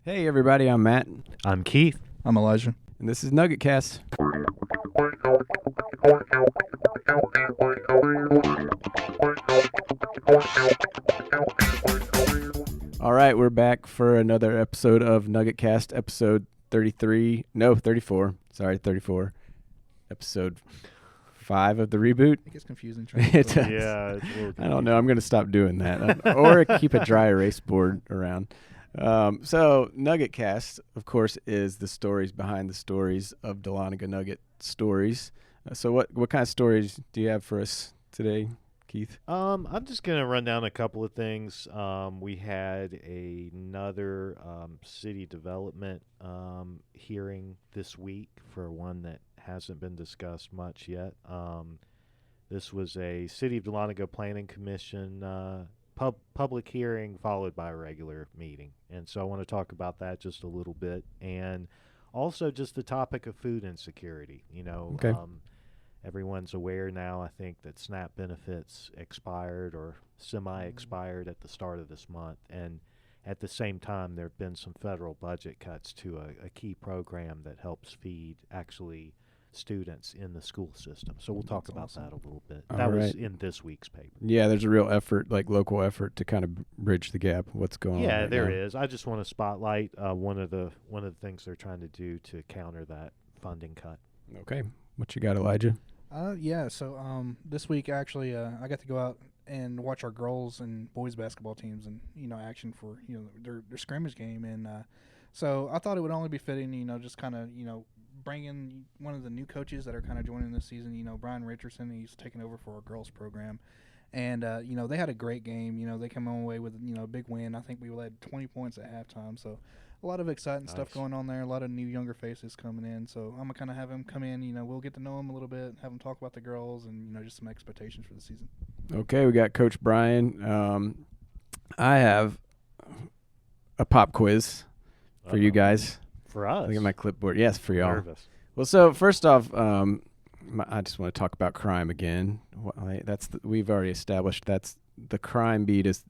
Hey everybody, I'm Matt, I'm Keith. I'm Elijah. and this is Nuggetcast. All right, we're back for another episode of Nuggetcast, episode 34. Sorry, 34. Episode 5 of the reboot. It gets confusing. It does. Yeah, it's a little I don't know. I'm going to stop doing that. Or keep a dry erase board around. So Nuggetcast, of course, is the stories behind the stories of Dahlonega Nugget stories. So what kind of stories do you have for us today, Keith? I'm just going to run down a couple of things. We had another city development hearing this week for one that hasn't been discussed much yet. This was a City of Dahlonega Planning Commission public hearing followed by a regular meeting. And so I want to talk about that just a little bit. And also just the topic of food insecurity. You know, Okay. Everyone's aware now, I think, that SNAP benefits expired or semi-expired at the start of this month. And at the same time, there have been some federal budget cuts to a key program that helps feed actually students in the school system. So we'll talk about that a little bit. All That was right. in this week's paper. Yeah, there's a real effort, like local effort, to kind of bridge the gap. What's going on? Yeah, right there now. is. I just want to spotlight one of the things they're trying to do to counter that funding cut. Okay, what you got, Elijah? So this week actually I got to go out and watch our girls and boys basketball teams and action for their scrimmage game, and so I thought it would only be fitting just kind of bring in one of the new coaches that are kind of joining this season. Brian Richerson, he's taking over for our girls program. And, they had a great game. They came away with, a big win. I think we led 20 points at halftime. So a lot of exciting stuff going on there. A lot of new younger faces coming in. So I'm going to kind of have him come in. We'll get to know him a little bit, have him talk about the girls and, just some expectations for the season. Okay, we got Coach Brian. I have a pop quiz for you guys. For us. Look at my clipboard. Yes, for y'all. Nervous. Well, so first off, I just want to talk about crime again. We've already established that's the crime beat is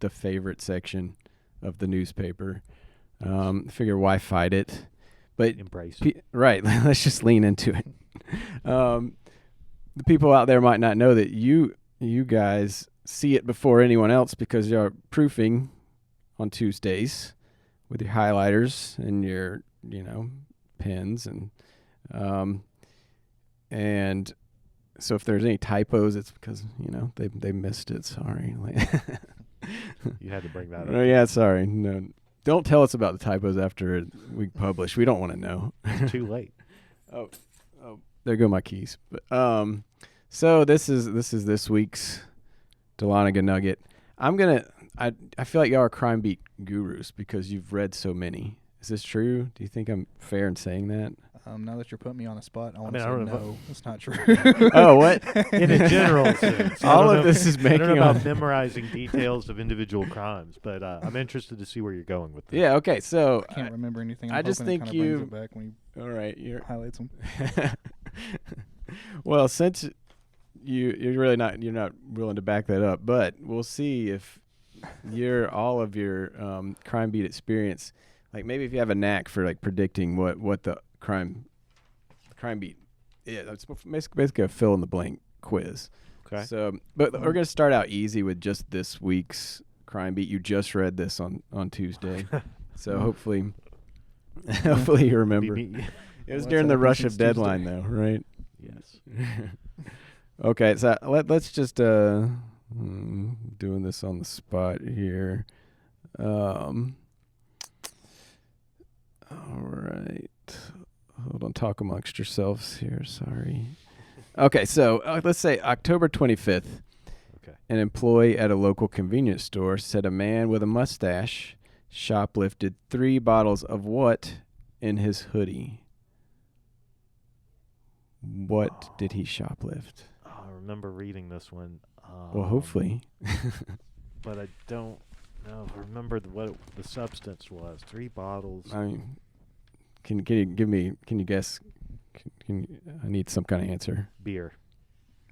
the favorite section of the newspaper. Figure why fight it, but Embrace. Right. Let's just lean into it. The people out there might not know that you guys see it before anyone else because you're proofing on Tuesdays with your highlighters and your pens and so if there's any typos, it's because they missed it. Sorry. You had to bring that up. Oh yeah, sorry. No, don't tell us about the typos after we publish. We don't want to know. It's too late. Oh, there go my keys. But so this is this week's Dahlonega Nugget. I feel like y'all are crime beat gurus because you've read so many. Is this true? Do you think I'm fair in saying that? Now that you're putting me on a spot, I want I to don't say know. no, it's not true. Oh, what? In a general sense. All of this is I making don't know about on. memorizing details of individual crimes, but I'm interested to see where you're going with this. Yeah. Okay. So I can't remember anything. I just think it you- brings it back when all right. he highlights them. Well, since you're not willing to back that up, but we'll see if all of your crime beat experience, like maybe if you have a knack for like predicting what the crime beat is. It's basically a fill in the blank quiz. Okay. So, but we're gonna start out easy with just this week's crime beat. You just read this on Tuesday, so hopefully you remember. It was Well, during the that's rush happened of since deadline, Tuesday. though, right? Yes. Okay, so let's just doing this on the spot here. All right, hold on, talk amongst yourselves here. Sorry. Okay, so let's say October 25th. Okay. An employee at a local convenience store said a man with a mustache shoplifted 3 bottles of what in his hoodie? What did he shoplift? Oh, I remember reading this one. Well, hopefully. But I don't know. I remember what the substance was. 3 bottles. I mean, can you guess? I need some kind of answer. Beer.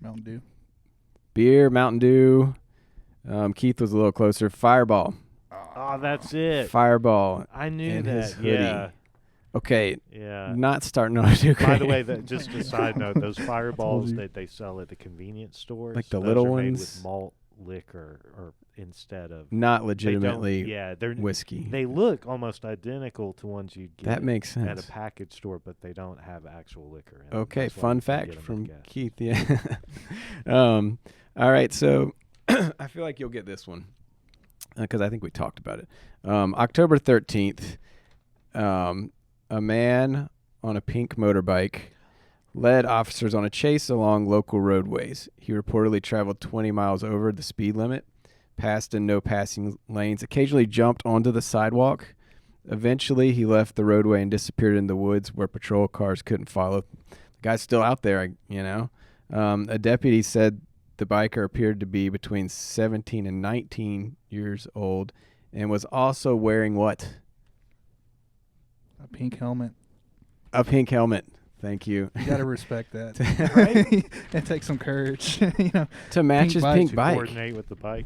Mountain Dew. Beer, Mountain Dew. Keith was a little closer. Fireball. Oh, that's it. Fireball. I knew in his that. hoodie. Yeah. Okay, Yeah. not starting on too great. By the way, just a side note, those fireballs you. that they sell at the convenience stores, Like the those little are made ones? with malt liquor or instead of Not they don't- legitimately Yeah, they're whiskey. they look almost identical to ones you'd get That makes at sense. a package store, but they don't have actual liquor in them. Okay, That's why fun you can fact get 'em at from gas. Keith. Yeah. All right, so I feel like you'll get this one because I think we talked about it. October 13th, a man on a pink motorbike led officers on a chase along local roadways. He reportedly traveled 20 miles over the speed limit, passed in no passing lanes, occasionally jumped onto the sidewalk. Eventually, he left the roadway and disappeared in the woods where patrol cars couldn't follow. The guy's still out there, you know. A deputy said the biker appeared to be between 17 and 19 years old and was also wearing what? A pink helmet. A pink helmet. Thank you. You got to respect that. Right? And take some courage. You know, To match Pink his bike. pink To bike. coordinate with the bike.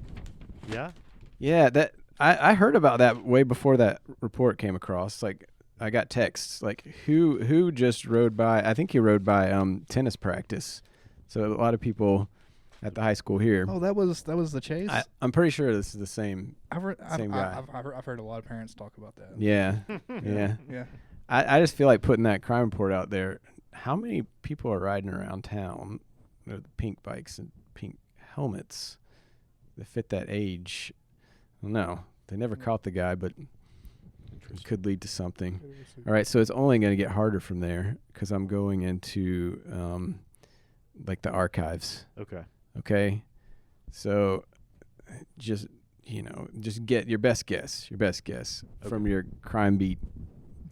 Yeah. Yeah, that I heard about that way before that report came across. Like I got texts like who just rode by. I think he rode by tennis practice. So a lot of people at the high school here. oh, that was the chase. I'm pretty sure this is the same. Same guy. I've heard a lot of parents talk about that. Yeah, yeah. Yeah. I just feel like putting that crime report out there. How many people are riding around town with pink bikes and pink helmets that fit that age? I don't know. They never caught the guy, but it could lead to something. All right, so it's only going to get harder from there because I'm going into like the archives. Okay. Okay, so just get your best guess from your crime beat,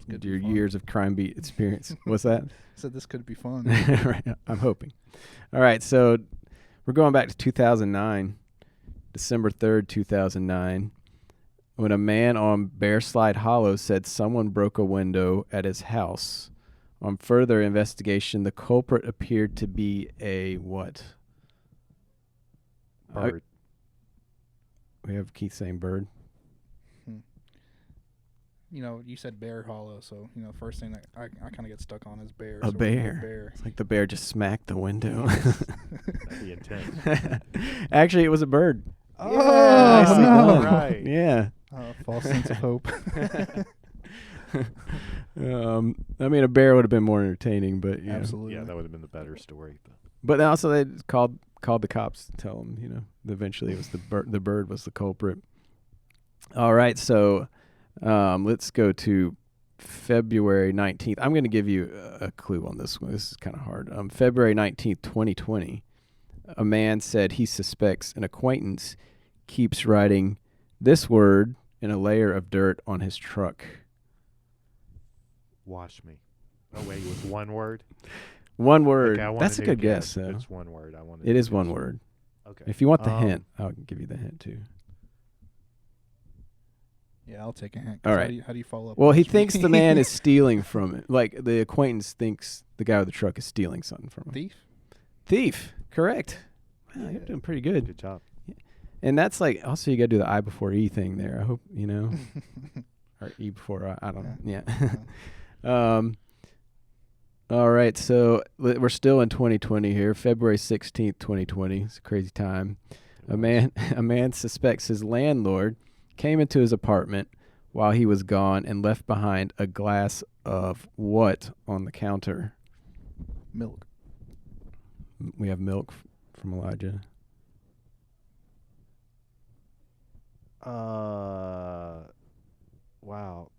Could your be fun. years of crime beat experience. What's that? Said this could be fun. Right, I'm hoping. All right, so we're going back to 2009, December 3rd, 2009, when a man on Bear Slide Hollow said someone broke a window at his house. On further investigation, the culprit appeared to be a what? Bird. We have Keith saying bird. You know, you said Bear Hollow, so you know, first thing that I kind of get stuck on is bear. A so we're going bear. Bear. It's like the bear just smacked the window. That'd be intense. Actually, it was a bird. Oh, Nicely no. done. Right. Yeah. False sense of hope. I mean, a bear would have been more entertaining, but yeah. Absolutely. Yeah, that would have been the better story. But also, they called the cops to tell them. You know, eventually it was the bird. The bird was the culprit. All right, so let's go to February 19th. I'm going to give you a clue on this one. This is kind of hard. February 19th, 2020, a man said he suspects an acquaintance keeps writing this word in a layer of dirt on his truck. Wash me. Oh wait, with one word. One word. Okay, I want That's a new good guess, though. It's one word. I want. It is one word. Okay. If you want the hint, I'll give you the hint too. Yeah, I'll take a hint. All right. How do you follow up? Well, he Watch me? thinks the man is stealing from it. Like the acquaintance thinks the guy with the truck is stealing something from him. thief. Thief. Correct. Wow, Yeah. you're doing pretty good. Good job. And that's like also you got to do the I before E thing there. I hope you know, or E before I don't know. Yeah. All right, so we're still in 2020 here. February 16th, 2020. It's a crazy time. A man suspects his landlord came into his apartment while he was gone and left behind a glass of what on the counter? Milk. We have milk from Elijah. Wow.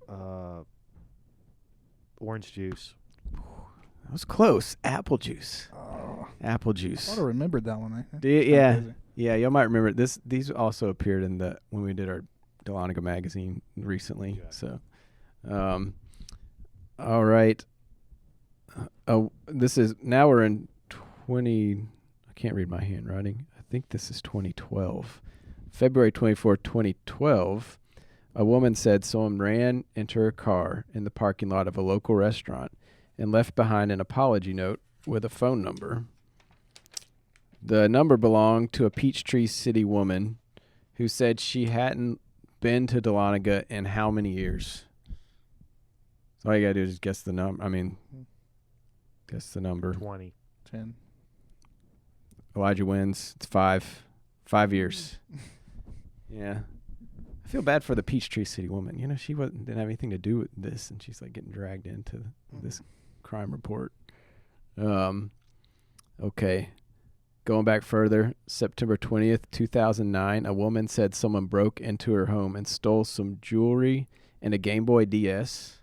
Orange juice. That was close. Apple juice. Oh, Apple I juice. thought I remembered that one. Yeah. Crazy. Yeah, y'all might remember this. These also appeared in when we did our Dahlonega magazine recently. Yeah. So, all right. This is now we're in 20. I can't read my handwriting. I think this is 2012. February 24th, 2012. A woman said someone ran into her car in the parking lot of a local restaurant and left behind an apology note with a phone number. The number belonged to a Peachtree City woman who said she hadn't been to Dahlonega in how many years? So all you got to do is guess the number. Guess the number. 20. 10. Elijah wins. It's 5. 5 years. Yeah. I feel bad for the Peachtree City woman. You know, she didn't have anything to do with this, and she's like getting dragged into this crime report. Okay. Going back further, September 20th, 2009, a woman said someone broke into her home and stole some jewelry and a Game Boy DS,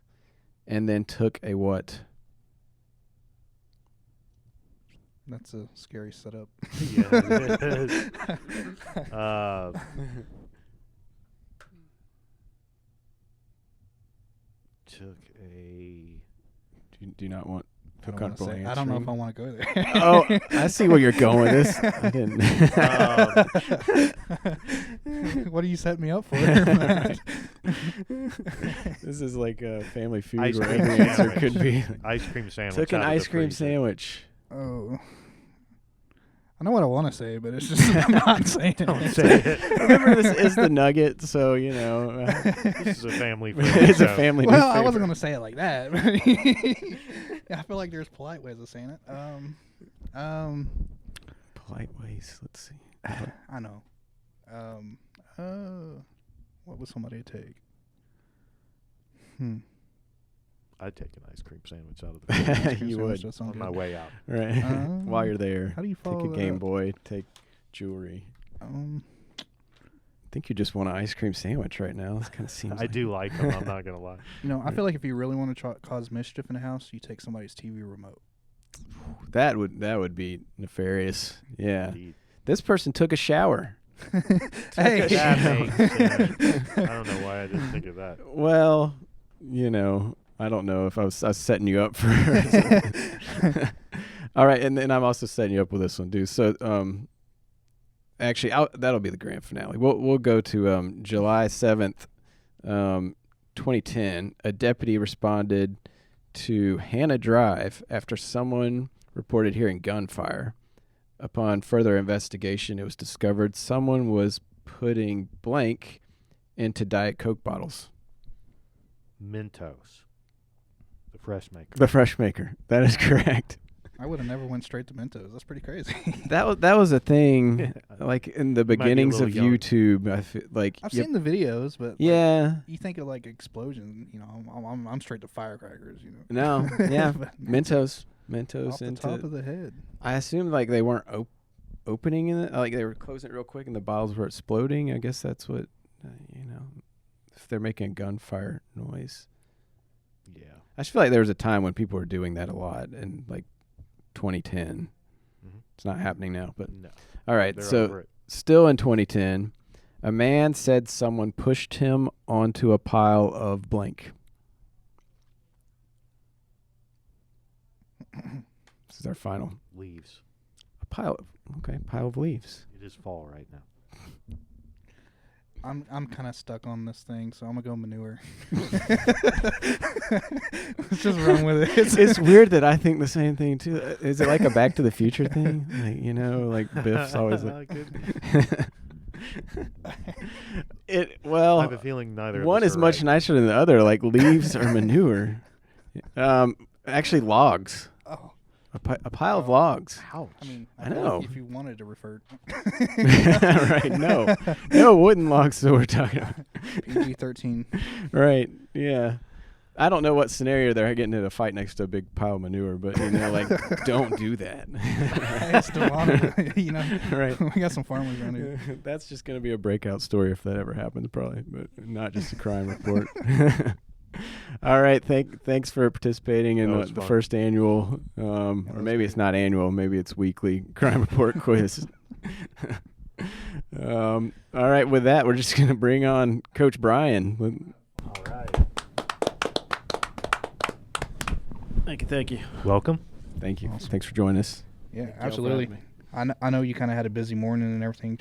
and then took a what? That's a scary setup. Yeah, it is. Took a... Do you not want... Feel comfortable answering? I don't know if I want to go there. Oh, I see where you're going with this. I didn't. What do you set me up for? This is like a Family Feud Ice where cream every answer sandwich. could be. Ice cream sandwich. Took an out of the ice cream freezer. sandwich. Oh. I know what I want to say, but it's just I'm not saying it. Don't say it. Remember, this is the Nugget, so, you know. This is a family. It's a family Well, newspaper. I wasn't going to say it like that. I feel like there's polite ways of saying it. Polite ways. Let's see. I know. What would somebody take? I'd take an ice cream sandwich out of the freezer You would. on my way out. Right. While you're there, How do you follow take a that Game up? Boy, take jewelry. I I think you just want an ice cream sandwich right now. This kind of seems I do like them. I'm not gonna lie. I feel like if you really want to cause mischief in a house, you take somebody's TV remote. That would be nefarious. Yeah. Indeed. This person took a shower. Hey. That makes sense. I don't know why I didn't think of that. Well, you know, I don't know if I was setting you up for. All right, and then I'm also setting you up with this one, dude. So, actually, that'll be the grand finale. We'll go to July 7th, 2010. A deputy responded to Hannah Drive after someone reported hearing gunfire. Upon further investigation, it was discovered someone was putting blank into Diet Coke bottles. Mentos. The fresh maker. The fresh maker. That is correct. I would have never went straight to Mentos. That's pretty crazy. That was a thing, like in the might be a beginnings of little young. YouTube. I feel like I've seen the videos, but yeah, you think of like explosions. I'm straight to firecrackers. no, yeah, But Mentos off the into. top of the head. I assumed like they weren't opening it, like they were closing it real quick, and the bottles were exploding. I guess that's what if they're making a gunfire noise. Yeah. I just feel like there was a time when people were doing that a lot, in like 2010. Mhm. It's not happening now, but No. all right. They're So over it. still in 2010, a man said someone pushed him onto a pile of blank. This is our final. Leaves. A pile of leaves. It is fall right now. I'm kind of stuck on this thing, so I'm gonna go manure. Let's just run with it. It's weird that I think the same thing too. Is it like a Back to the Future thing? Like Biff's always like. I have a feeling neither. One of us is are much right. nicer than the other. Like leaves or manure. Actually, logs. Oh, A pile of logs. Ouch. I mean, I know. If you wanted to refer, Right? No wooden logs that we're talking about. PG-13. Right? Yeah. I don't know what scenario they're getting in a fight next to a big pile of manure, but like, don't do that. It's still on, Right. We got some farmers around here. That's just going to be a breakout story if that ever happens, probably, but not just a crime report. All right. Thanks for participating in the fun. first annual, or maybe it's not annual, maybe it's weekly crime report quiz. All right. With that, we're just going to bring on Coach Brian. All right. Thank you. Welcome. Thank you. Awesome. Thanks for joining us. Yeah, for absolutely. having me. I know you kind of had a busy morning and everything.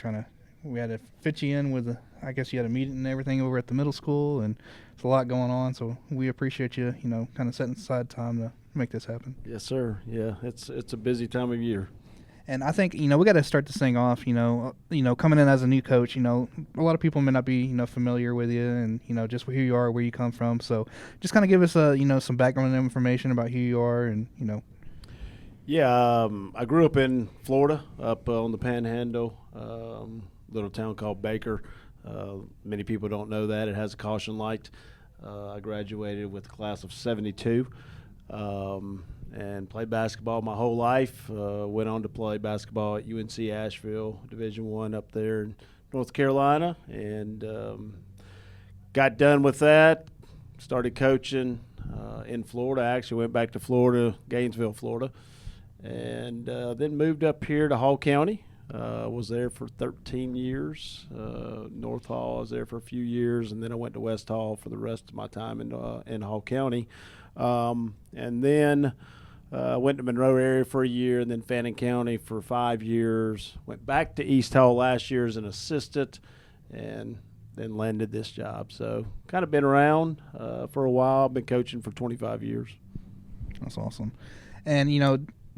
We had to fit you in with I guess you had a meeting and everything over at the middle school, and there's a lot going on. So we appreciate you, kind of setting aside time to make this happen. Yes, sir. Yeah, it's a busy time of year. And I think, we got to start this thing off, coming in as a new coach, a lot of people may not be, familiar with you and, just who you are, where you come from. So just kind of give us, some background information about who you are and, Yeah, I grew up in Florida, up on the Panhandle, little town called Baker. Many people don't know that. It has a caution light. I graduated with a class of 72 and played basketball my whole life. Went on to play basketball at UNC Asheville, Division I up there in North Carolina, and got done with that. Started coaching in Florida. I actually went back to Florida, Gainesville, Florida, and then moved up here to Hall County. Was there for 13 years. North Hall, I was there for a few years, and then I went to West Hall for the rest of my time in Hall County. And then went to Monroe area for a year, and then Fannin County for 5 years. Went back to East Hall last year as an assistant, and then landed this job. So kind of been around for a while. Been coaching for 25 years. That's awesome. And,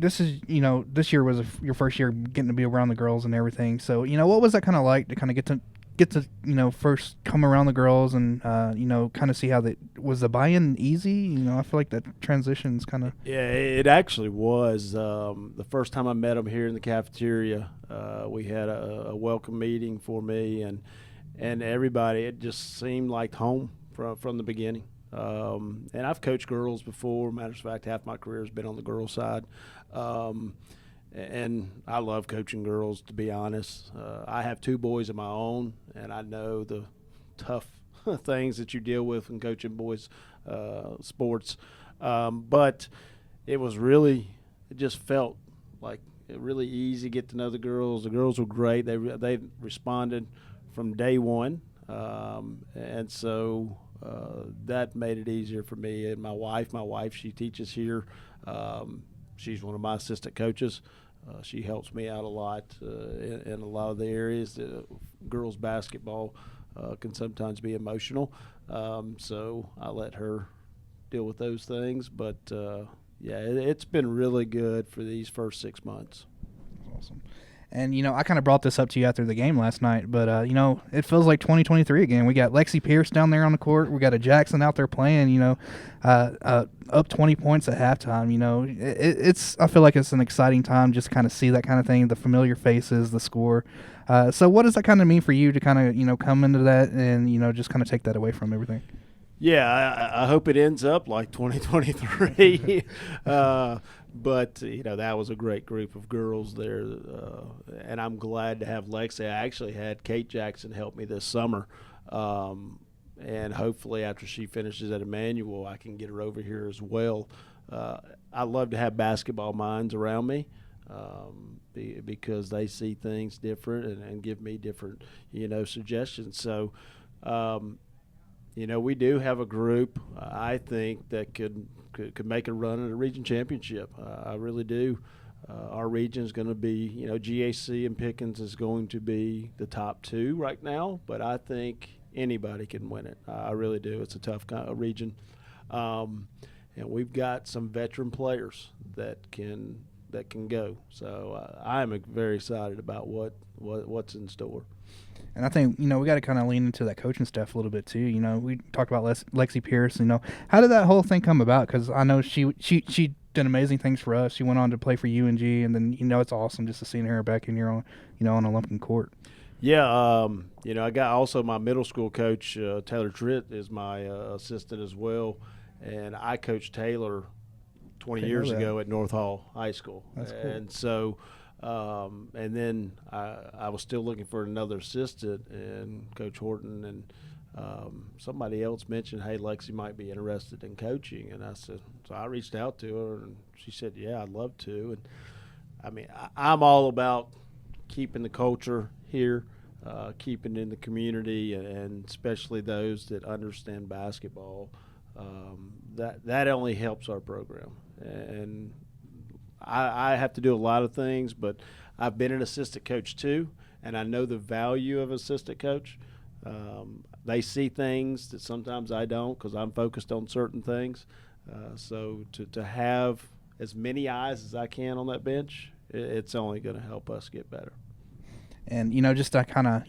this is, this year was your first year getting to be around the girls and everything. So, what was that kind of like to kind of get to first come around the girls and, kind of see how was the buy-in easy? I feel like that transition's kind of. Yeah, it actually was. The first time I met them here in the cafeteria, we had a welcome meeting for me and everybody. It just seemed like home from the beginning. And I've coached girls before. Matter of fact, half my career has been on the girls' side. And I love coaching girls, to be honest. I have 2 boys of my own, and I know the tough things that you deal with in coaching boys sports. But it just felt like really easy to get to know the girls. The girls were great. They responded from day one. And so that made it easier for me. And my wife, she teaches here. She's one of my assistant coaches. She helps me out a lot in a lot of the areas. Girls basketball can sometimes be emotional, so I let her deal with those things. But, it's been really good for these first 6 months. Awesome. And, I kind of brought this up to you after the game last night, but, it feels like 2023 again. We got Lexi Pierce down there on the court. We got a Jackson out there playing, up 20 points at halftime. I feel like it's an exciting time just to kind of see that kind of thing, the familiar faces, the score. So what does that kind of mean for you to kind of, come into that and, just kind of take that away from everything? Yeah, I hope it ends up like 2023. But, that was a great group of girls there. And I'm glad to have Lexi. I actually had Kate Jackson help me this summer. And hopefully after she finishes at Emmanuel, I can get her over here as well. I love to have basketball minds around me because they see things different and give me different, suggestions. So, we do have a group, I think, that could make a run at a region championship. I really do. Our region is going to be, GAC and Pickens is going to be the top 2 right now, but I think anybody can win it. I really do. It's a tough region. And we've got some veteran players that can go. So I am very excited about what's in store. And I think, we got to kind of lean into that coaching staff a little bit too. We talked about Lexi Pierce. How did that whole thing come about? Because I know she did amazing things for us. She went on to play for UNG, and then it's awesome just to see her back in here on on a Lumpkin court. Yeah, I got also my middle school coach Taylor Tritt is my assistant as well, and I coached Taylor 20 years ago at North Hall High School. That's cool. And so. And then I was still looking for another assistant, and Coach Horton and somebody else mentioned, hey, Lexi might be interested in coaching. And I said, so I reached out to her, and she said, yeah, I'd love to. And, I mean, I'm all about keeping the culture here, keeping it in the community, and especially those that understand basketball. That only helps our program. And I have to do a lot of things, but I've been an assistant coach too, and I know the value of assistant coach. They see things that sometimes I don't because I'm focused on certain things. So to have as many eyes as I can on that bench it's only going to help us get better. And just to kind of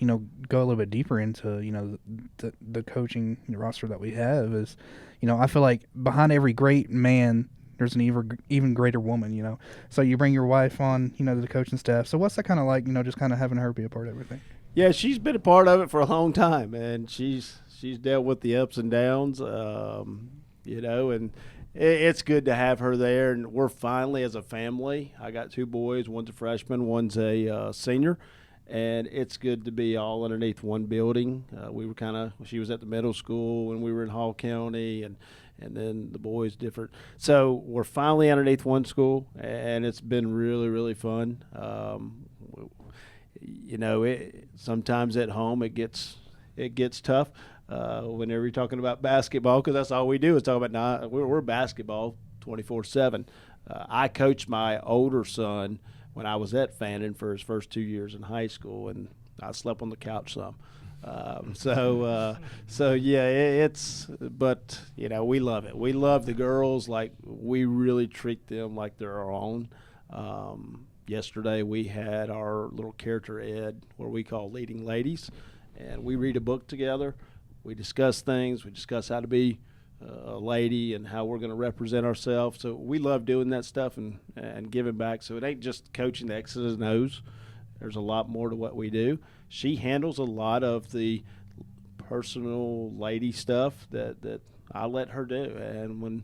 go a little bit deeper into the coaching roster that we have is, I feel like behind every great man there's an even greater woman. So you bring your wife on the coaching staff. So what's that kind of like? Just kind of having her be a part of everything. Yeah, she's been a part of it for a long time, and she's dealt with the ups and downs. And it's good to have her there. And we're finally, as a family, I got 2 boys. One's a freshman, one's a senior. And it's good to be all underneath one building. She was at the middle school when we were in Hall County, and then the boys different. So we're finally underneath one school, and it's been really, really fun. Sometimes at home it gets tough whenever you're talking about basketball, because that's all we do is talk about. We're basketball 24/7. I coached my older son when I was at Fannin for his first 2 years in high school, and I slept on the couch some. But we love it. We love the girls. Like, we really treat them like they're our own. Yesterday we had our little character ed, where we call Leading Ladies, and we read a book together. We discuss things. We discuss how to be a lady and how we're going to represent ourselves. So we love doing that stuff and giving back. So it ain't just coaching the X's and O's. There's a lot more to what we do. She handles a lot of the personal lady stuff that I let her do. And when,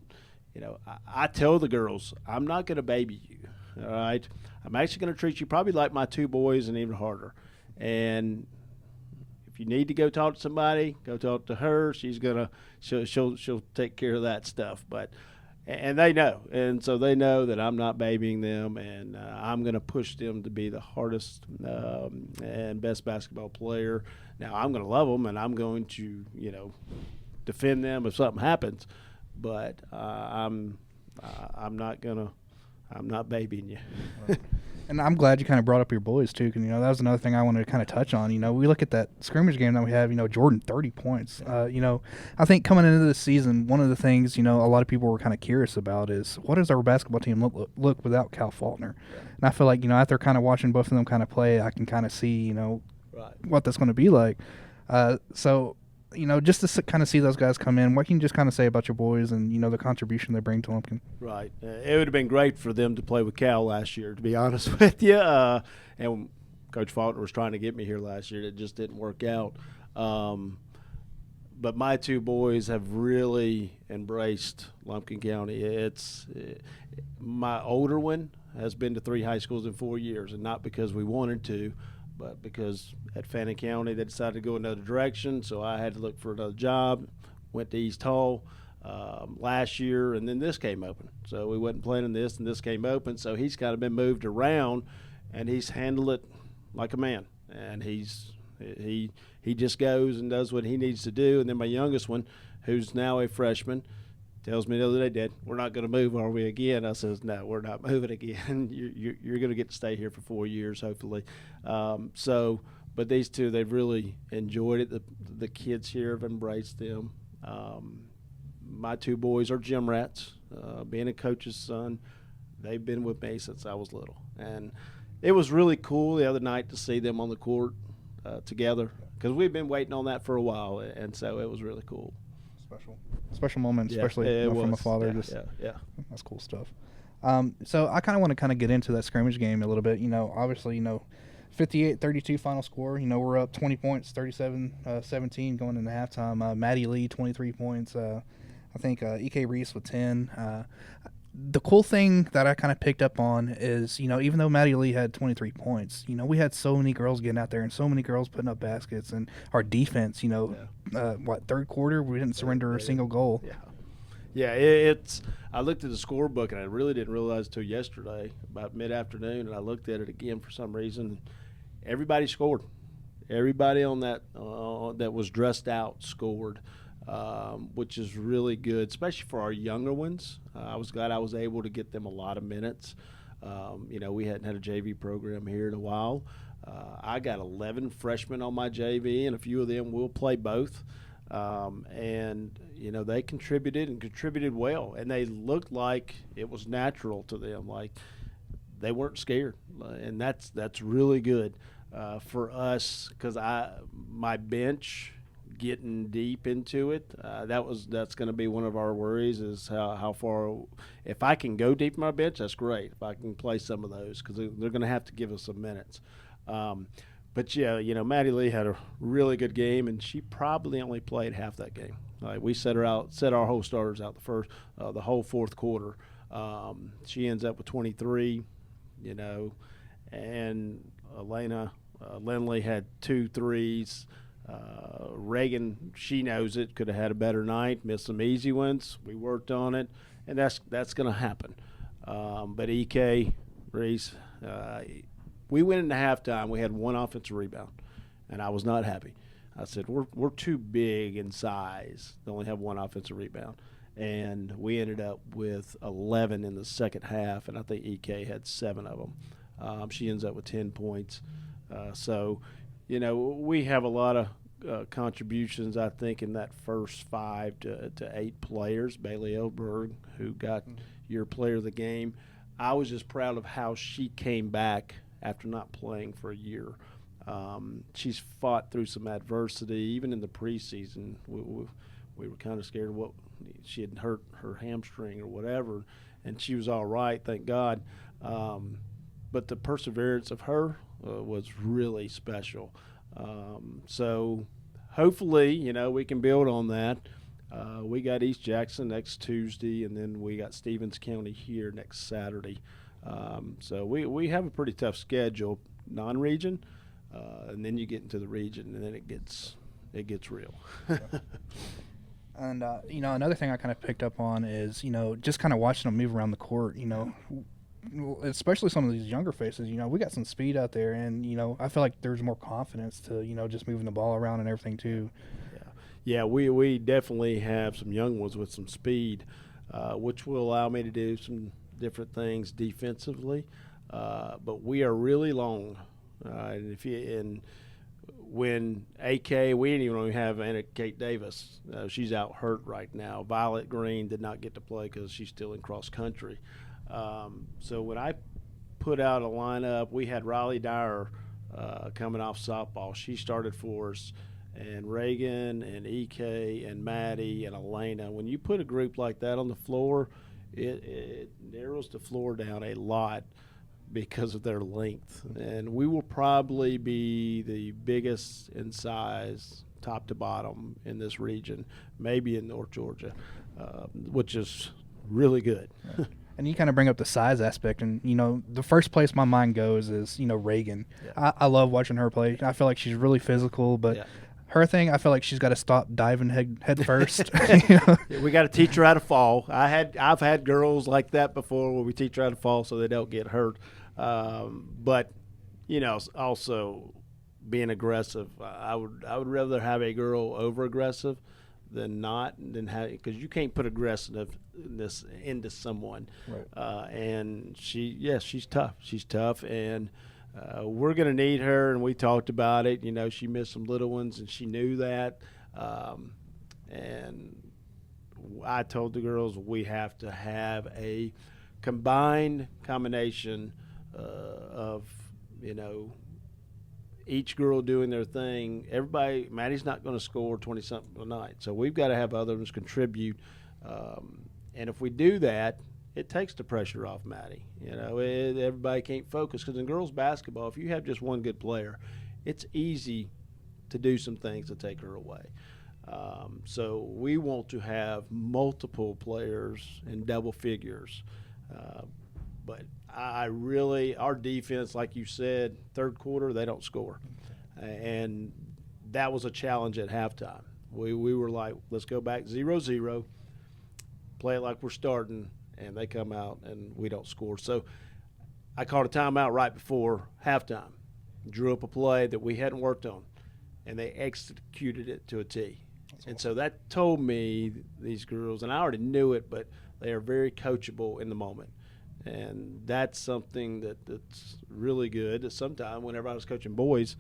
I tell the girls, I'm not going to baby you, all right? I'm actually going to treat you probably like my 2 boys and even harder. And if you need to go talk to somebody, go talk to her. She'll take care of that stuff. And they know, and so they know that I'm not babying them, and I'm going to push them to be the hardest and best basketball player. Now, I'm going to love them, and I'm going to defend them if something happens, but I'm not babying you. And I'm glad you kind of brought up your boys too, because that was another thing I wanted to kind of touch on. We look at that scrimmage game that we have. Jordan 30 points. I think coming into this season, one of the things a lot of people were kind of curious about is what does our basketball team look without Cal Faulkner? Yeah. And I feel like after kind of watching both of them kind of play, I can kind of see what that's going to be like. So just to kind of see those guys come in, what can you just kind of say about your boys and, the contribution they bring to Lumpkin? Right. It would have been great for them to play with Cal last year, to be honest with you. And Coach Faulkner was trying to get me here last year. It just didn't work out. But my 2 boys have really embraced Lumpkin County. My older one has been to 3 high schools in 4 years, and not because we wanted to, but because at Fannin County they decided to go another direction, so I had to look for another job. Went to East Hull last year, and then this came open. So we wasn't planning this, and this came open. So he's kind of been moved around, and he's handled it like a man. And he just goes and does what he needs to do. And then my youngest one, who's now a freshman, tells me the other day, Dad, we're not going to move, are we, again? I says, no, we're not moving again. You're going to get to stay here for 4 years, hopefully. But these 2, they've really enjoyed it. The kids here have embraced them. My 2 boys are gym rats. Being a coach's son, they've been with me since I was little. And it was really cool the other night to see them on the court together, because we've been waiting on that for a while, and so it was really cool. Special moment, especially from a father. Yeah. That's cool stuff. So I kind of want to get into that scrimmage game a little bit. Obviously, 58-32 final score. We're up 20 points, 37-17 going into halftime. Maddie Lee, 23 points. I think E.K. Reese with 10. The cool thing that I kind of picked up on is, even though Maddie Lee had 23 points, we had so many girls getting out there and so many girls putting up baskets, and our defense, third quarter, we didn't surrender a single goal. Yeah, I looked at the scorebook, and I really didn't realize until yesterday, about mid-afternoon, and I looked at it again for some reason. Everybody scored. Everybody on that that was dressed out scored. Which is really good, especially for our younger ones. I was glad I was able to get them a lot of minutes. We hadn't had a JV program here in a while. I got 11 freshmen on my JV, and a few of them will play both. They contributed well, and they looked like it was natural to them. Like, they weren't scared, and that's really good for us because my bench getting deep into it. That's going to be one of our worries is how far. If I can go deep in my bench, that's great. If I can play some of those because they're going to have to give us some minutes. But yeah, Maddie Lee had a really good game, and she probably only played half that game. Like we set our whole starters out the whole fourth quarter. She ends up with 23, and Elena Lindley had 2 threes. Reagan, she knows it, could have had a better night, missed some easy ones. We worked on it, and that's going to happen. But EK, Reese, we went into halftime. We had 1 offensive rebound, and I was not happy. I said, we're too big in size to only have 1 offensive rebound. And we ended up with 11 in the second half, and I think EK had 7 of them. She ends up with 10 points. So, we have a lot of contributions, I think, in that first 5 to 8 players. Bailey Elberg, who got your player of the game. I was just proud of how she came back after not playing for a year. She's fought through some adversity, even in the preseason. We were kind of scared of what she had hurt her hamstring or whatever, and she was all right, thank God. But the perseverance of her was really special. So hopefully, we can build on that. We got East Jackson next Tuesday, and then we got Stevens County here next Saturday. So we have a pretty tough schedule, non-region, and then you get into the region, and then it gets real. And another thing I kind of picked up on is just kind of watching them move around the court. Especially some of these younger faces. We got some speed out there, and I feel like there's more confidence to just moving the ball around and everything too. Yeah, we definitely have some young ones with some speed, which will allow me to do some different things defensively. But we are really long, and when AK, we didn't even have Anna Kate Davis. She's out hurt right now. Violet Green did not get to play because she's still in cross country. So when I put out a lineup, we had Riley Dyer coming off softball. She started for us, and Reagan and EK and Maddie and Elena. When you put a group like that on the floor, it narrows the floor down a lot because of their length. And we will probably be the biggest in size, top to bottom, in this region, maybe in North Georgia, which is really good. Right. And you kind of bring up the size aspect, and the first place my mind goes is Reagan. Yeah. I love watching her play. I feel like she's really physical, but her thing, I feel like she's got to stop diving head first. We got to teach her how to fall. I've had girls like that before, where we teach her how to fall so they don't get hurt. But also being aggressive. I would rather have a girl over aggressive than not, because you can't put aggressiveness into someone. Right. And she's tough. She's tough, and we're going to need her. And we talked about it. She missed some little ones, and she knew that. And I told the girls we have to have a combination of each girl doing their thing. Everybody, Maddie's not going to score 20-something a night, so we've got to have others contribute. And if we do that, it takes the pressure off Maddie. Everybody can't focus, because in girls basketball, if you have just one good player, it's easy to do some things to take her away. So we want to have multiple players in double figures. But our defense, like you said, third quarter, they don't score. And that was a challenge at halftime. We were like, let's go back 0-0, play it like we're starting, and they come out and we don't score. So I called a timeout right before halftime, drew up a play that we hadn't worked on, and they executed it to a T. And so that told me these girls, and I already knew it, but they are very coachable in the moment. And that's something that's really good. Sometimes whenever I was coaching boys,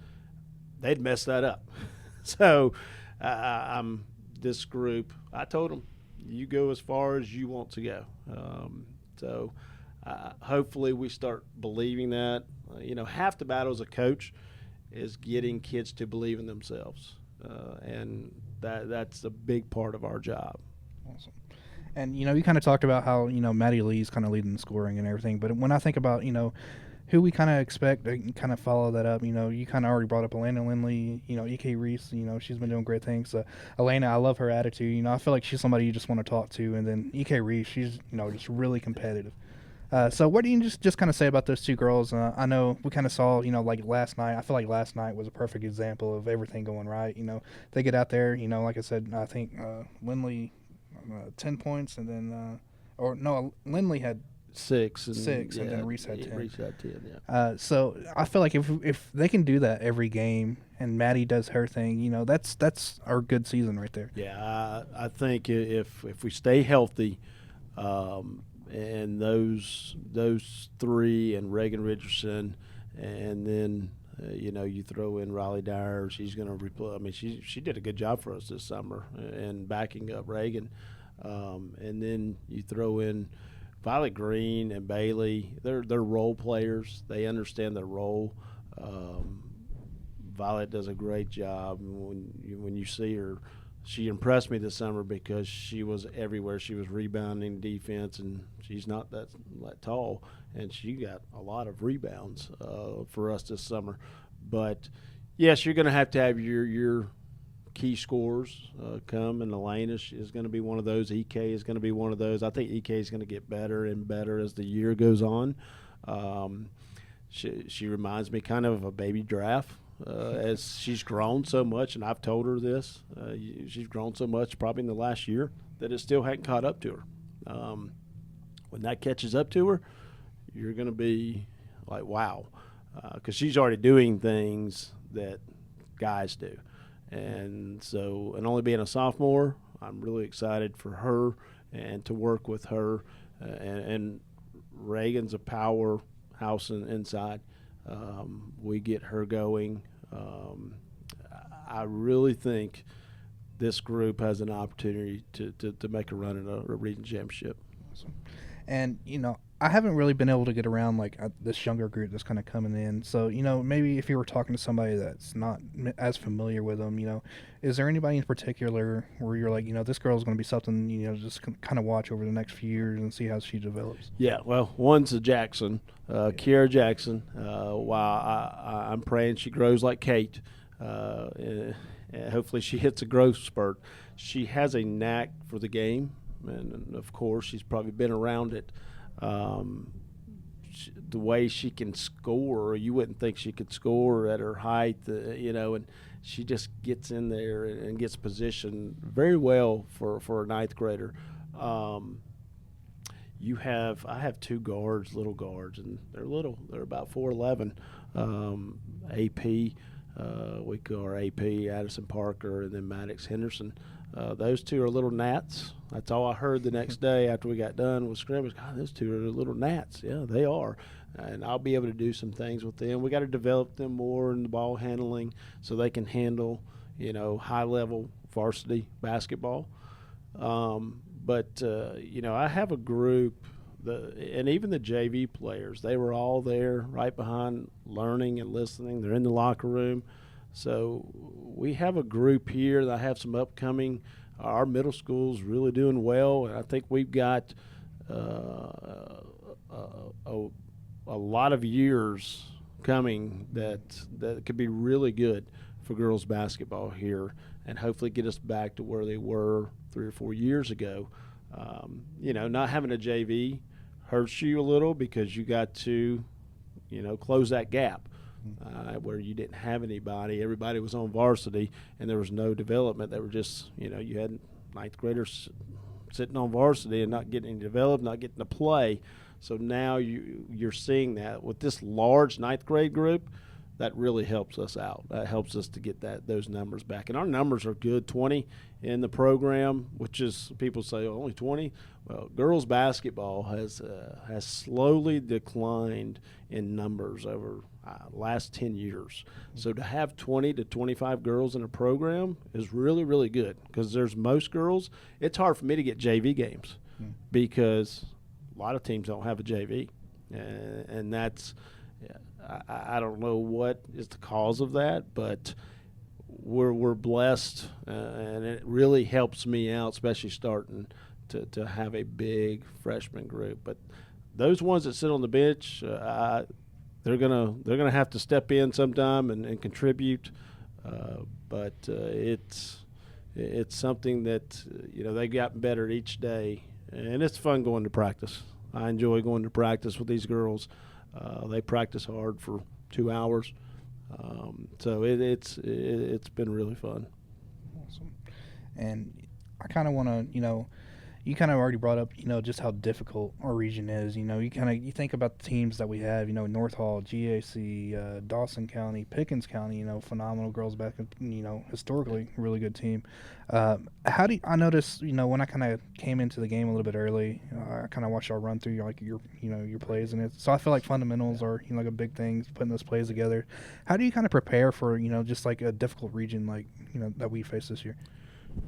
they'd mess that up. So this group, I told them, you go as far as you want to go. So hopefully we start believing that. Half the battle as a coach is getting kids to believe in themselves, and that's a big part of our job. Awesome. And, you kind of talked about how, Maddie Lee's kind of leading the scoring and everything. But when I think about, who we kind of expect to kind of follow that up, you kind of already brought up Elena Lindley, E.K. Reese, she's been doing great things. Elena, I love her attitude. I feel like she's somebody you just want to talk to. And then E.K. Reese, she's, just really competitive. So what do you just kind of say about those two girls? I know we kind of saw, like last night. I feel like last night was a perfect example of everything going right. They get out there, like I said, I think Lindley 10 points, and then Lindley had 6, and then Reese had 10. Reese had 10, yeah. So I feel like if they can do that every game, and Maddie does her thing, that's our good season right there. Yeah, I think if we stay healthy, and those 3 and Reagan Richardson, and then you throw in Riley Dyer, she's going to replay. I mean, she did a good job for us this summer and backing up Reagan, and then you throw in Violet Green and Bailey. They're role players. They understand their role. Violet does a great job. When you see her, she impressed me this summer because she was everywhere. She was rebounding defense, and she's not that tall, and she got a lot of rebounds for us this summer. But, yes, you're going to have your key scorers come, and Elena is going to be one of those. EK is going to be one of those. I think EK is going to get better and better as the year goes on. She reminds me kind of a baby draft. As she's grown so much, and I've told her this, she's grown so much probably in the last year that it still hadn't caught up to her. When that catches up to her, you're going to be like, wow, because she's already doing things that guys do. And so, and only being a sophomore, I'm really excited for her and to work with her. And Reagan's a powerhouse inside. We get her going. I really think this group has an opportunity to make a run in a region championship. Awesome. And, I haven't really been able to get around this younger group that's kind of coming in. So, maybe if you were talking to somebody that's not as familiar with them, is there anybody in particular where you're like, this girl's going to be something, just kind of watch over the next few years and see how she develops? Yeah, well, one's a Jackson, Kiara Jackson. While I'm praying she grows like Kate, and hopefully she hits a growth spurt. She has a knack for the game, and of course she's probably been around it. The way she can score, you wouldn't think she could score at her height, and she just gets in there and gets positioned very well for a ninth grader. I have 2 guards, little guards, and they're little. They're about 4'11". AP, we call her AP, Addison Parker, and then Maddox Henderson. Those 2 are little gnats. That's all I heard the next day after we got done with scrimmage. God, those 2 are little gnats. Yeah, they are. And I'll be able to do some things with them. We got to develop them more in the ball handling so they can handle, high-level varsity basketball. But I have a group, and even the JV players, they were all there right behind learning and listening. They're in the locker room. So we have a group here that I have some upcoming. Our middle school's really doing well, and I think we've got a lot of years coming that could be really good for girls basketball here, and hopefully get us back to where they were 3 or 4 years ago. Not having a JV hurts you a little because you got to, close that gap. Where you didn't have anybody. Everybody was on varsity, and there was no development. They were just, you had ninth graders sitting on varsity and not getting developed, not getting to play. So now you're seeing that. With this large ninth grade group, that really helps us out. That helps us to get those numbers back. And our numbers are good, 20 in the program, which is, people say, only 20. Well, girls basketball has slowly declined in numbers over last 10 years. So to have 20 to 25 girls in a program is really, really good, because there's most girls. It's hard for me to get JV games because a lot of teams don't have a JV, and that's I don't know what is the cause of that, but we're blessed, and it really helps me out, especially starting to have a big freshman group. But those ones that sit on the bench, they're gonna have to step in sometime and contribute. But it's something that they've gotten better each day, and it's fun going to practice. I enjoy going to practice with these girls. They practice hard for 2 hours, so it's been really fun. Awesome. And I kind of want to, you kind of already brought up, just how difficult our region is. You think about the teams that we have, North Hall, GAC, Dawson County, Pickens County, phenomenal girls basketball, historically really good team. I noticed, when I kind of came into the game a little bit early, I kind of watched y'all run through your plays and it. So I feel like fundamentals are, like a big thing, putting those plays together. How do you kind of prepare for, just like a difficult region like, that we face this year?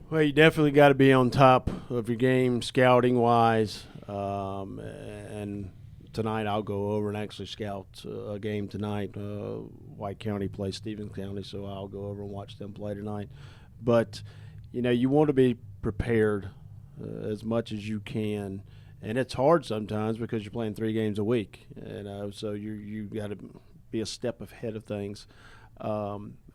Well, you definitely got to be on top of your game, scouting-wise. And tonight I'll go over and actually scout a game tonight. White County plays Stevens County, so I'll go over and watch them play tonight. But, you want to be prepared as much as you can. And it's hard sometimes because you're playing 3 games a week. So you got to be a step ahead of things.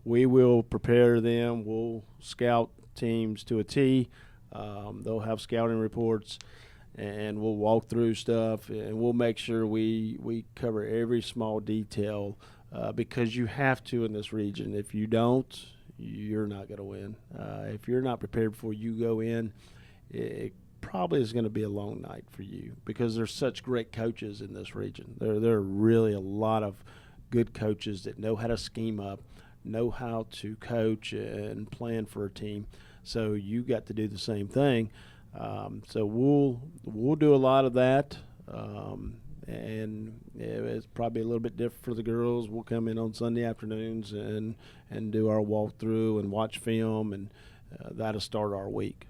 We will prepare them. We'll scout teams to a T. They'll have scouting reports, and we'll walk through stuff, and we'll make sure we cover every small detail because you have to in this region. If you don't, you're not going to win. If you're not prepared before you go in, it probably is going to be a long night for you because there's such great coaches in this region. There are really a lot of good coaches that know how to scheme up, know how to coach and plan for a team. So you got to do the same thing. So we'll do a lot of that, and it's probably a little bit different for the girls. We'll come in on Sunday afternoons and do our walkthrough and watch film, and that'll start our week.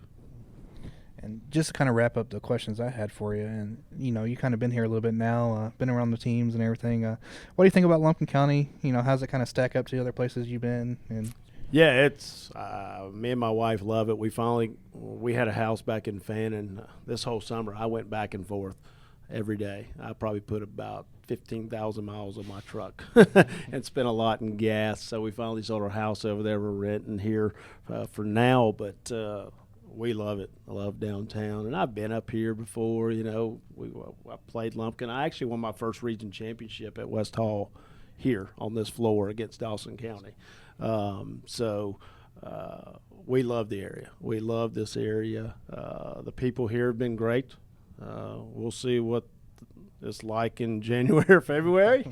And just to kind of wrap up the questions I had for you, and you kind of been here a little bit now, been around the teams and everything. What do you think about Lumpkin County? How's it kind of stack up to the other places you've been? And yeah, it's me and my wife love it. We had a house back in Fannin. This whole summer, I went back and forth every day. I probably put about 15,000 miles on my truck and spent a lot in gas. So we finally sold our house over there. We're renting here for now, but we love it. I love downtown, and I've been up here before. I played Lumpkin. I actually won my first region championship at West Hall here on this floor against Dawson County. So we love the area. We love this area. The people here have been great. We'll see what it's like in January or February.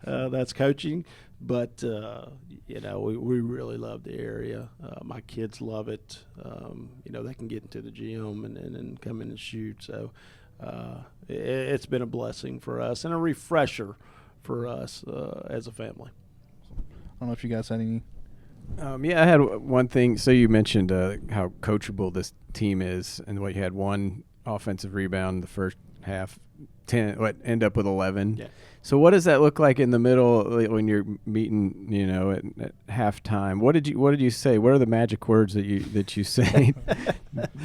That's coaching. But, we really love the area. My kids love it. They can get into the gym and come in and shoot. So it's been a blessing for us and a refresher for us as a family. I don't know if you guys had any. I had one thing. So you mentioned how coachable this team is and what you had one offensive rebound the first half, 10, end up with 11. Yeah. So what does that look like in the middle when you're meeting, at halftime? What did you say? What are the magic words that you say?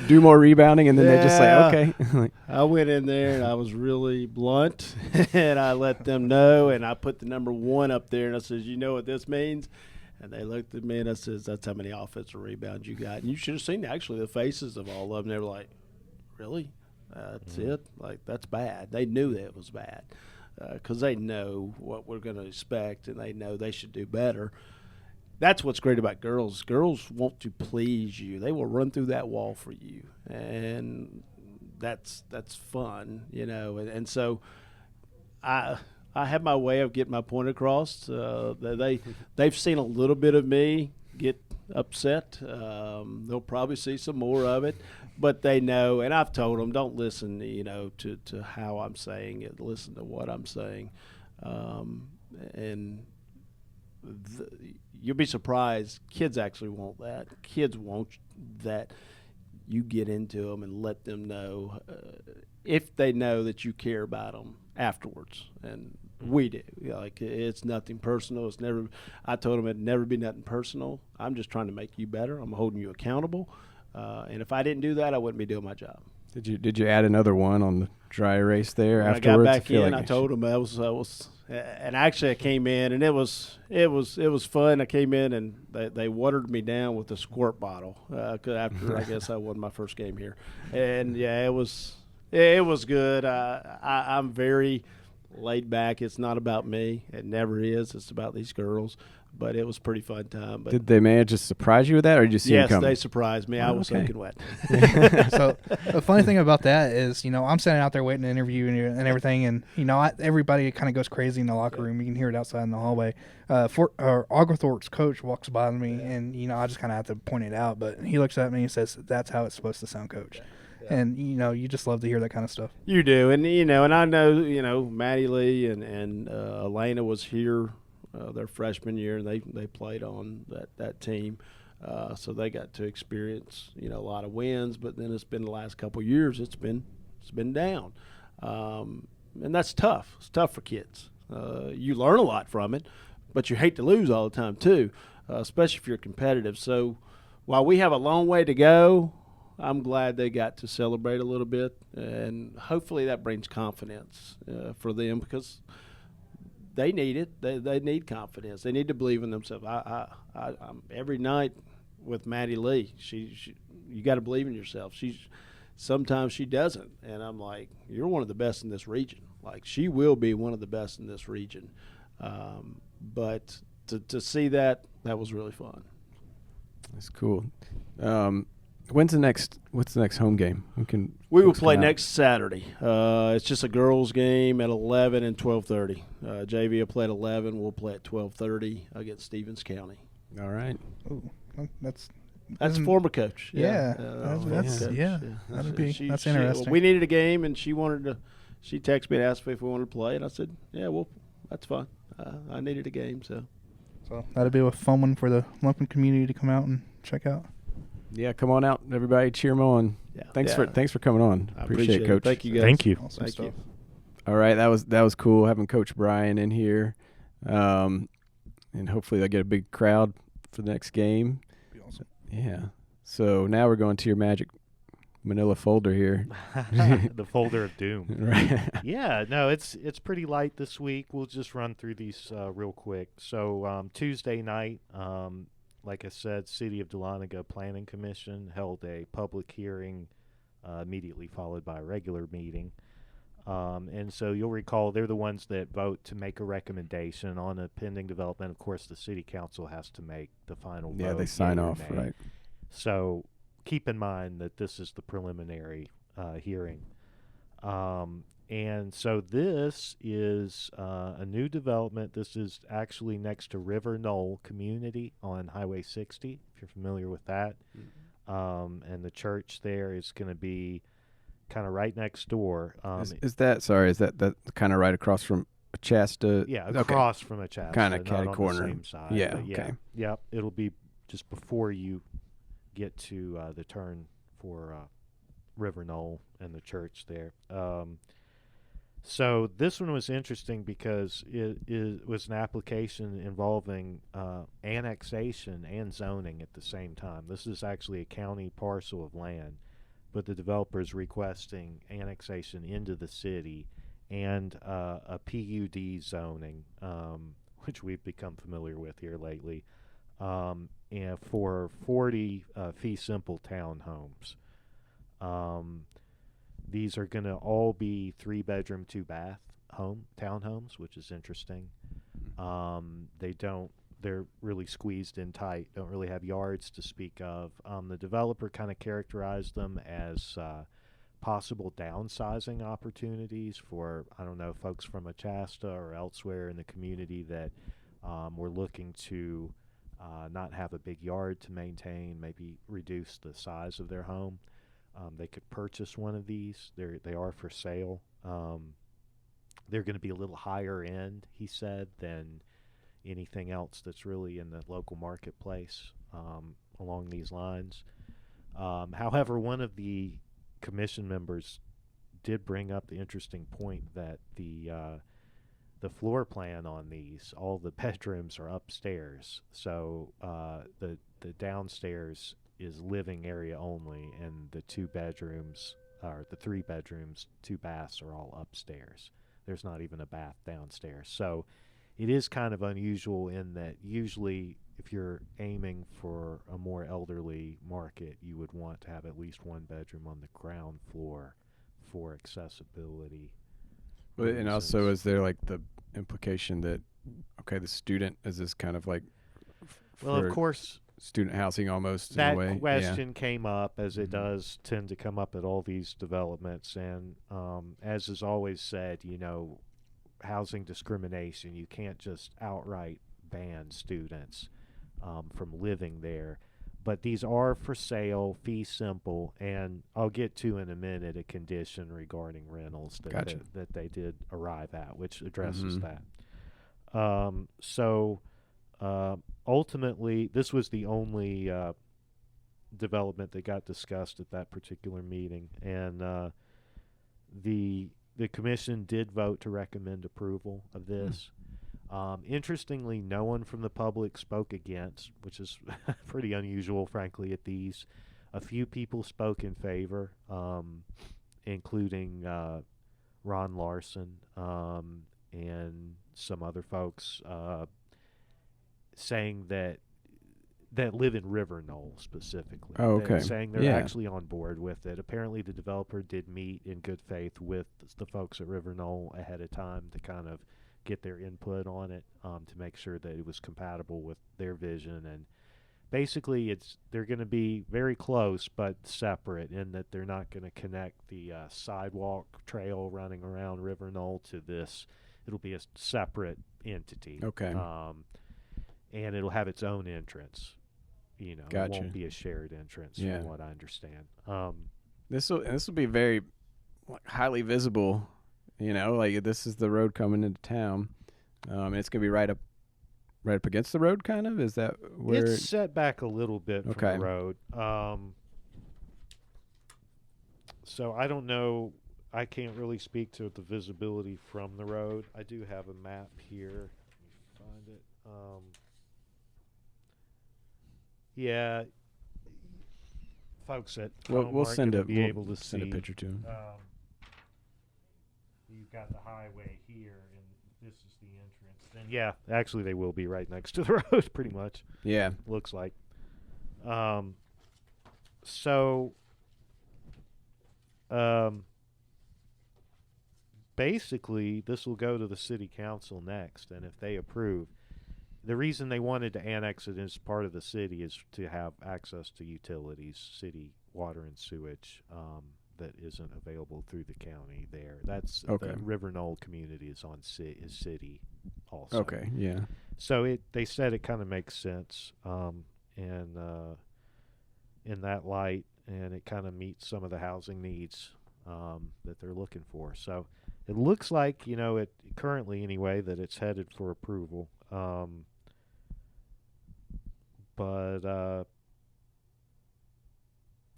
Do more rebounding, and then they just say, okay. I went in there and I was really blunt, and I let them know, and I put the number 1 up there, and I says, you know what this means? And they looked at me and I says, that's how many offensive rebounds you got. And you should have seen actually the faces of all of them. They were like, really? That's it? Like, that's bad. They knew that it was bad. Because they know what we're going to expect, and they know they should do better. That's what's great about girls. Girls want to please you. They will run through that wall for you, and that's fun, And so I have my way of getting my point across. They've seen a little bit of me get upset. They'll probably see some more of it. But they know, and I've told them, don't listen, to how I'm saying it. Listen to what I'm saying, and you'll be surprised. Kids actually want that. Kids want that. You get into them and let them know if they know that you care about them afterwards, and we do. Like, it's nothing personal. It's never. I told them it'd never be nothing personal. I'm just trying to make you better. I'm holding you accountable, and if I didn't do that, I wouldn't be doing my job. Did you add another one on the dry erase there When afterwards? I got back in, like I told them I was, and actually I came in, and it was fun. I came in, and they watered me down with a squirt bottle after I guess I won my first game here, and yeah, it was good. I'm very laid back. It's not about me. It never is. It's about these girls. But it was a pretty fun time. But did they manage to surprise you with that, or did you see it yes, coming? they surprised me. I was soaking wet. So the funny thing about that is, I'm standing out there waiting to interview and everything, and everybody kind of goes crazy in the locker room. You can hear it outside in the hallway. Oglethorpe's coach walks by me, and I just kind of have to point it out. But he looks at me and says, "That's how it's supposed to sound, Coach." Yeah. And you just love to hear that kind of stuff. You do, and and I know Maddie Lee and Elena was here. Their freshman year, and they played on that team, so they got to experience a lot of wins. But then it's been the last couple of years, it's been down, and that's tough. It's tough for kids. You learn a lot from it, but you hate to lose all the time too, especially if you're competitive. So while we have a long way to go, I'm glad they got to celebrate a little bit, and hopefully that brings confidence for them, because they need it. They need confidence. They need to believe in themselves. I'm every night with Maddie Lee. You got to believe in yourself. Sometimes she doesn't, and I'm like, you're one of the best in this region. Like, she will be one of the best in this region. But to see that was really fun. That's cool. What's the next home game? We will play next Saturday. It's just a girls' game at 11 and 12:30. JV will play at 11. We'll play at 12:30 against Stevens County. All right. Ooh, that's former coach. That's interesting. We needed a game, and she texted me and asked me if we wanted to play, and I said, yeah, well, that's fine. I needed a game, so that'll be a fun one for the Lumpkin community to come out and check out. Yeah, come on out, everybody. Cheer them on. Yeah, thanks for coming on. I appreciate it, Coach. Thank you, guys. Thank you. Awesome stuff. All right, that was cool having Coach Brian in here, and hopefully they'll get a big crowd for the next game. Be awesome. Yeah. So now we're going to your magic manila folder here. The folder of doom. Right. Yeah, no, it's pretty light this week. We'll just run through these real quick. So Tuesday night, like I said, City of Dahlonega Planning Commission held a public hearing immediately followed by a regular meeting. And so you'll recall they're the ones that vote to make a recommendation on a pending development. Of course, the city council has to make the final vote. Yeah, they sign off, right? So keep in mind that this is the preliminary hearing. And so this is a new development. This is actually next to River Knoll Community on Highway 60, if you're familiar with that. Mm-hmm. And the church there is going to be kind of right next door. Is that kind of right across from Achasta? Yeah, across from Achasta. Kind of catty on corner. the same side. Yeah, okay. Yep, it'll be just before you get to the turn for River Knoll and the church there. So this one was interesting because it was an application involving annexation and zoning at the same time. This is actually a county parcel of land, but the developer is requesting annexation into the city and a PUD zoning, which we've become familiar with here lately, and for 40 fee simple townhomes. These are going to all be 3-bedroom, 2-bath townhomes, which is interesting. They're really squeezed in tight, don't really have yards to speak of. The developer kind of characterized them as possible downsizing opportunities for, folks from Achasta or elsewhere in the community that were looking to not have a big yard to maintain, maybe reduce the size of their home. They could purchase one of these. They are for sale. They're going to be a little higher end, he said, than anything else that's really in the local marketplace along these lines. However, one of the commission members did bring up the interesting point that the floor plan on these, all the bedrooms are upstairs. So the downstairs is living area only, and the 2 bedrooms, or the 3 bedrooms, 2 baths are all upstairs. There's not even a bath downstairs. So it is kind of unusual in that usually if you're aiming for a more elderly market, you would want to have at least 1 bedroom on the ground floor for accessibility. And also, is there like the implication that, okay, the student is this kind of like Well, of course, student housing almost in that a way? question came up, as it does tend to come up at all these developments. And as is always said, housing discrimination, you can't just outright ban students from living there. But these are for sale, fee simple, and I'll get to in a minute a condition regarding rentals that they did arrive at, which addresses that. Ultimately, this was the only development that got discussed at that particular meeting, and the commission did vote to recommend approval of this. Interestingly, no one from the public spoke against, which is pretty unusual, frankly, at these. A few people spoke in favor, including Ron Larson and some other folks saying that live in River Knoll specifically. Oh, okay. Saying they're actually on board with it. Apparently the developer did meet in good faith with the folks at River Knoll ahead of time to kind of get their input on it, to make sure that it was compatible with their vision. And basically they're going to be very close but separate in that they're not going to connect the sidewalk trail running around River Knoll to this. It'll be a separate entity. Okay. And it'll have its own entrance. Gotcha. It won't be a shared entrance from what I understand. This will be very highly visible. Like this is the road coming into town. It's gonna be right up against the road, kind of. Is that where it's set back a little bit from the road? So I don't know. I can't really speak to the visibility from the road. I do have a map here. Let me find it. Yeah, folks at home we'll aren't send gonna a be able to send see. a picture to him. You've got the highway here, and this is the entrance. And yeah, actually, they will be right next to the road, pretty much. Yeah, looks like. Basically, this will go to the city council next, and if they approve, the reason they wanted to annex it as part of the city is to have access to utilities, city water and sewage, that isn't available through the county there. That's okay. The River Knoll community is is city also. Okay, yeah. So they said it kind of makes sense, and in that light, and it kind of meets some of the housing needs that they're looking for. So it looks like, it currently anyway, that it's headed for approval.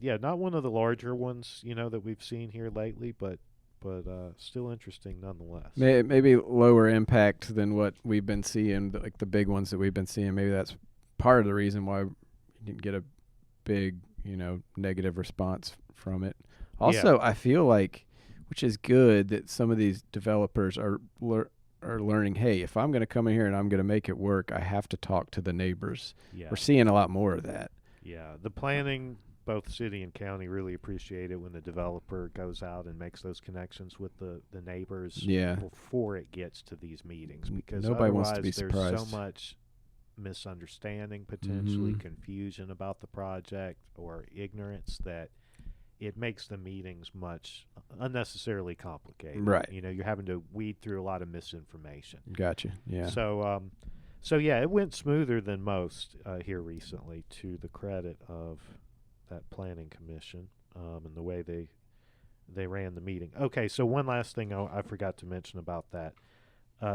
Yeah, not one of the larger ones, that we've seen here lately, but still interesting nonetheless. Maybe lower impact than what we've been seeing, like the big ones that we've been seeing. Maybe that's part of the reason why you didn't get a big, negative response from it. Also, I feel like, which is good, that some of these developers are learning, hey, if I'm going to come in here and I'm going to make it work, I have to talk to the neighbors. Yeah. We're seeing a lot more of that. Yeah, the planning, both city and county, really appreciate it when the developer goes out and makes those connections with the neighbors before it gets to these meetings, because nobody wants to be there's surprised. So much misunderstanding, potentially confusion about the project, or ignorance, that it makes the meetings much unnecessarily complicated. Right. You're having to weed through a lot of misinformation. Gotcha. Yeah. So yeah, it went smoother than most here recently, to the credit of that planning commission, and the way they ran the meeting. Okay, so one last thing I forgot to mention about that.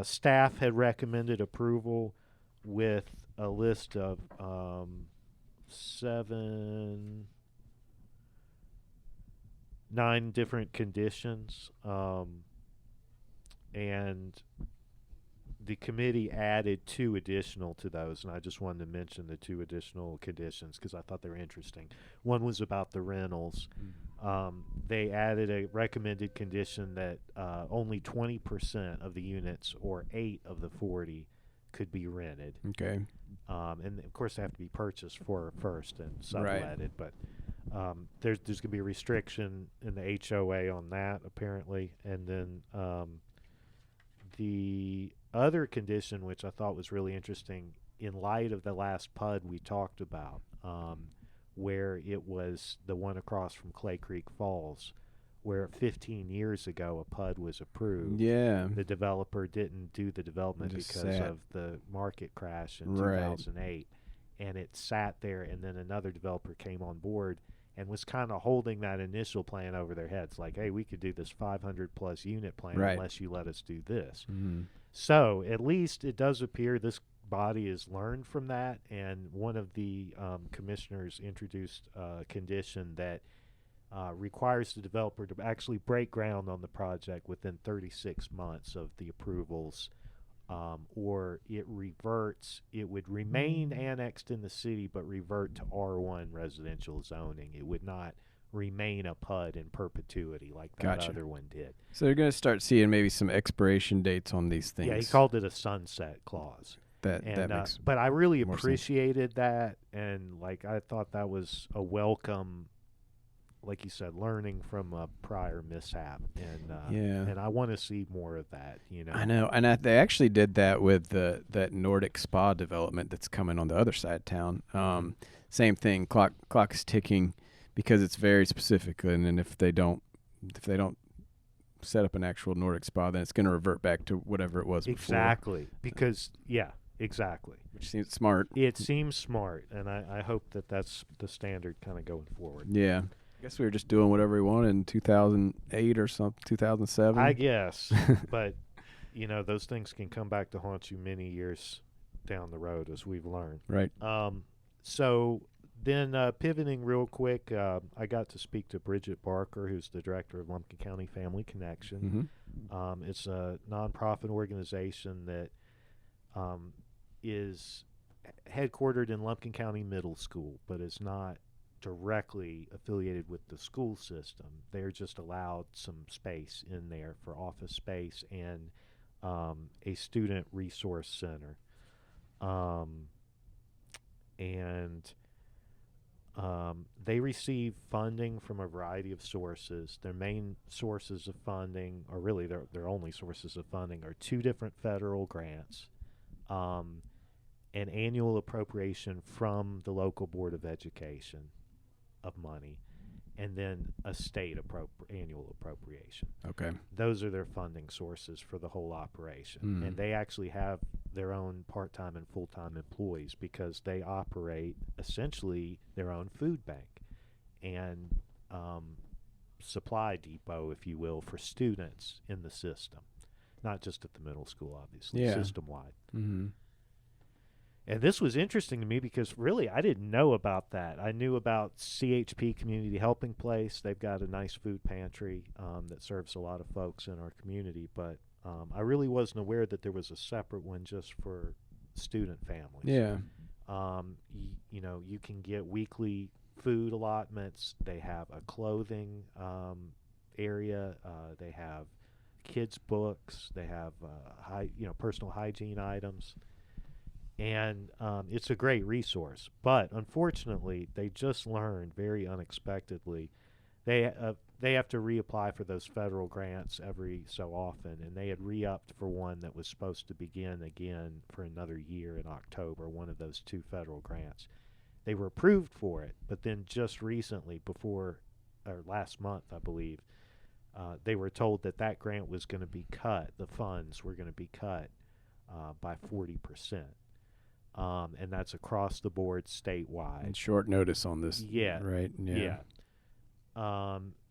Staff had recommended approval with a list of 7 9 different conditions, and the committee added 2 additional to those, and I just wanted to mention the 2 additional conditions because I thought they were interesting. One was about the rentals. They added a recommended condition that only 20% of the units, or 8 of the 40, could be rented. Okay. And of course, they have to be purchased first and subletted. But there's going to be a restriction in the HOA on that, apparently. And then the other condition, which I thought was really interesting, in light of the last PUD we talked about, where it was the one across from Clay Creek Falls, where 15 years ago a PUD was approved. Yeah. The developer didn't do the development Just because sat. of the market crash in Right. 2008. And it sat there, and then another developer came on board and was kind of holding that initial plan over their heads, like, hey, we could do this 500-plus unit plan Right. unless you let us do this. Mm-hmm. So at least it does appear this body has learned from that, and one of the commissioners introduced a condition that requires the developer to actually break ground on the project within 36 months of the approvals, or it would remain annexed in the city but revert to R1 residential zoning. It would not remain a PUD in perpetuity like that Gotcha. other one did. So you're going to start seeing maybe some expiration dates on these things. Yeah, he called it a sunset clause. that And, makes but I really more sense. appreciated that, and like I thought that was a welcome, like you said, learning from a prior mishap, and I want to see more of that. I know, and they actually did that with that Nordic spa development that's coming on the other side of town. Same thing, clock is ticking because it's very specific, and then if they don't set up an actual Nordic spa, then it's going to revert back to whatever it was before. Exactly, because exactly. Which seems smart. It seems smart, and I hope that that's the standard kind of going forward. Yeah. I guess we were just doing whatever we wanted in 2008 or something, 2007. I guess, but those things can come back to haunt you many years down the road, as we've learned. Right. So then pivoting real quick, I got to speak to Bridget Barker, who's the director of Lumpkin County Family Connection. Mm-hmm. It's a nonprofit organization that is headquartered in Lumpkin County Middle School, but is not directly affiliated with the school system. They're just allowed some space in there for office space and a student resource center. They receive funding from a variety of sources. Their main sources of funding, or really their only sources of funding, are 2 different federal grants, an annual appropriation from the local Board of Education of money, and then a state annual appropriation. Okay. Those are their funding sources for the whole operation. And they actually have their own part-time and full-time employees because they operate essentially their own food bank and supply depot, if you will, for students in the system. Not just at the middle school, obviously, system-wide. Mm-hmm. And this was interesting to me because really I didn't know about that. I knew about CHP Community Helping Place. They've got a nice food pantry that serves a lot of folks in our community, but I really wasn't aware that there was a separate one just for student families. Yeah. You can get weekly food allotments. They have a clothing area. They have kids' books. They have personal hygiene items. And it's a great resource. But unfortunately, they just learned very unexpectedly they have to reapply for those federal grants every so often, and they had re-upped for one that was supposed to begin again for another year in October, one of those 2 federal grants. They were approved for it, but then just recently, last month, I believe, they were told that grant was going to be cut. The funds were going to be cut by 40%. And that's across the board statewide. And short notice on this. Yeah. Right. Yeah.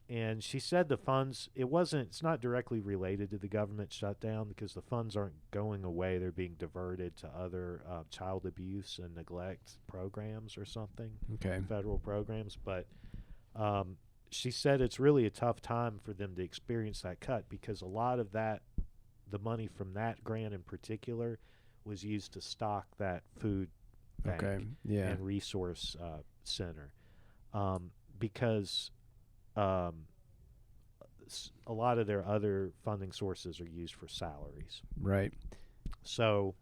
And she said the funds, it's not directly related to the government shutdown because the funds aren't going away. They're being diverted to other child abuse and neglect programs or something. Okay. Federal programs. But she said it's really a tough time for them to experience that cut because a lot of that, the money from that grant in particular, was used to stock that food bank and resource center, because a lot of their other funding sources are used for salaries. Right. So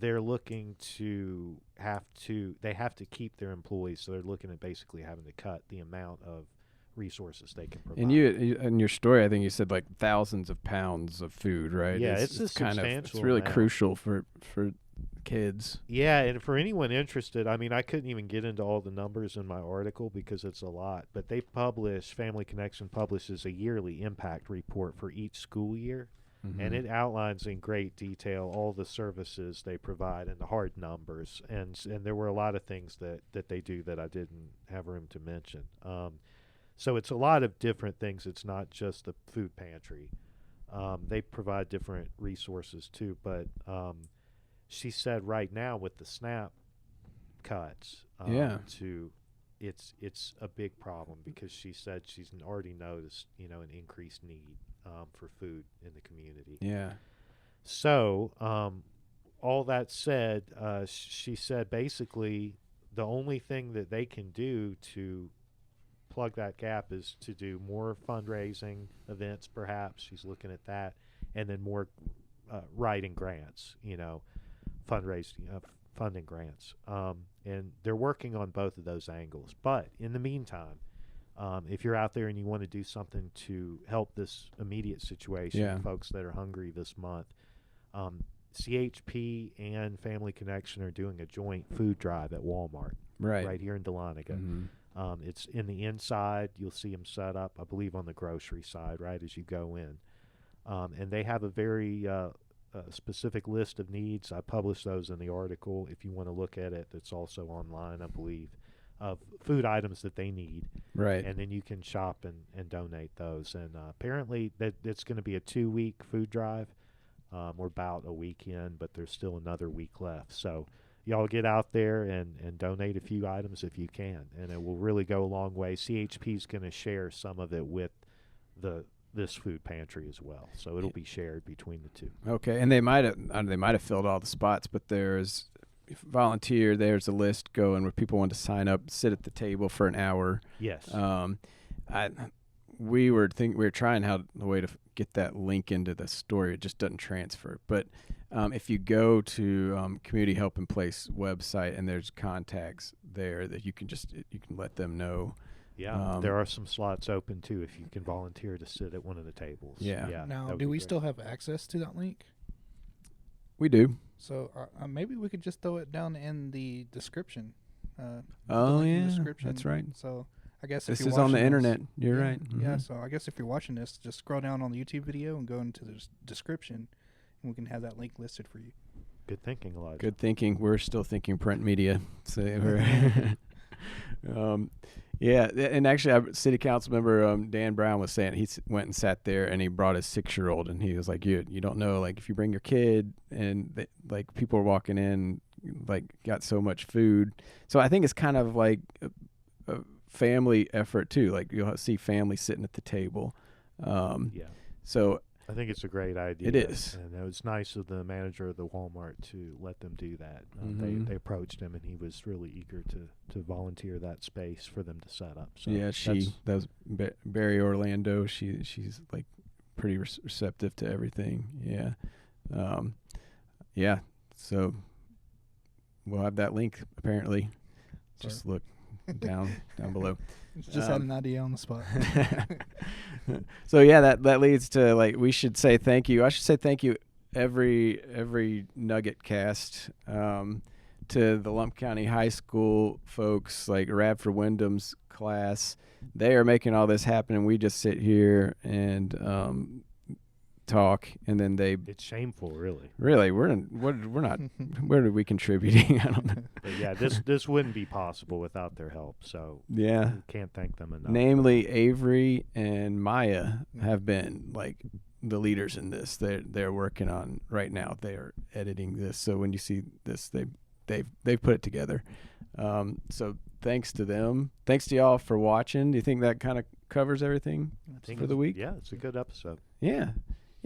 they're looking to they have to keep their employees, so they're looking at basically having to cut the amount of resources they can provide. And you in your story, I think you said like thousands of pounds of food, right? Yeah, it's a kind of, substantial it's really amount. crucial for kids. Yeah, and for anyone interested, I mean, I couldn't even get into all the numbers in my article because it's a lot, but they Family Connection publishes a yearly impact report for each school year. And it outlines in great detail all the services they provide and the hard numbers. And there were a lot of things that they do that I didn't have room to mention. So it's a lot of different things. It's not just the food pantry. They provide different resources too. But she said right now with the SNAP cuts, it's a big problem because she said she's already noticed, an increased need for food in the community. Yeah. So, all that said, she said basically the only thing that they can do to plug that gap is to do more fundraising events, perhaps. She's looking at that, and then more writing grants, fundraising, funding grants. And they're working on both of those angles. But in the meantime, if you're out there and you want to do something to help this immediate situation, folks that are hungry this month, CHP and Family Connection are doing a joint food drive at Walmart right here in Dahlonega. It's in the inside. You'll see them set up, I believe, on the grocery side right as you go in. And they have a very specific list of needs. I published those in the article if you want to look at it. That's also online, I believe, of food items that they need. Right. And then you can shop and donate those. And apparently that it's going to be a 2-week food drive. We're about a week in, but there's still another week left. So y'all get out there and donate a few items if you can. And it will really go a long way. CHP is going to share some of it with this food pantry as well. So it'll be shared between the two. Okay. And they might have filled all the spots, but there's volunteer. There's a list going where people want to sign up, sit at the table for an hour. Yes. We were trying a way to get that link into the story. It just doesn't transfer. But if you go to Community Help in Place website and there's contacts there that you can let them know. Yeah, there are some slots open too if you can volunteer to sit at one of the tables. Yeah. Now, do we still have access to that link? We do. So maybe we could just throw it down in the description. That's right. So I guess this if you're is on the watching internet. You're right. Yeah. So I guess if you're watching this, just scroll down on the YouTube video and go into the description, and we can have that link listed for you. Good thinking, Elijah. Good thinking. We're still thinking print media. So we're yeah, and actually, City Council member Dan Brown was saying he went and sat there and he brought his 6-year-old and he was like, "You don't know, like if you bring your kid and like people are walking in, like got so much food." So I think it's kind of like a family effort too. Like you'll see families sitting at the table. So I think it's a great idea. It is. And it was nice of the manager of the Walmart to let them do that. They approached him, and he was really eager to volunteer that space for them to set up. So yeah, that was Barry Orlando. She's like pretty receptive to everything. Yeah. So we'll have that link apparently. Just look down below. Just had an idea on the spot. So yeah, that leads to like we should say thank you. I should say thank you every Nuggetcast to the Lump County High School folks, like Radford Wyndham's class. They are making all this happen, and we just sit here and talk, and then it's shameful, really. We're not where are we contributing? I don't know. But yeah, this wouldn't be possible without their help, so yeah, we can't thank them enough. Namely, Avery and Maya have been like the leaders in this. They're working on right now. They are editing this, so when you see this, they've put it together. So thanks to them. Thanks to y'all for watching. Do you think that kind of covers everything I think for the week? Yeah, it's a good episode. Yeah.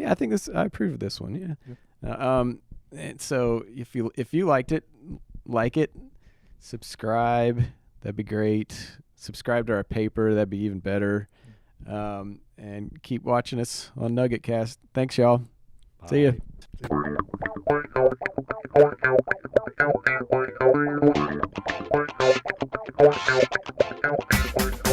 I think I approve of this one. Yeah. And so if you liked it, like it, subscribe. That'd be great. Subscribe to our paper. That'd be even better. And keep watching us on Nuggetcast. Thanks, y'all. Bye. See ya. Bye.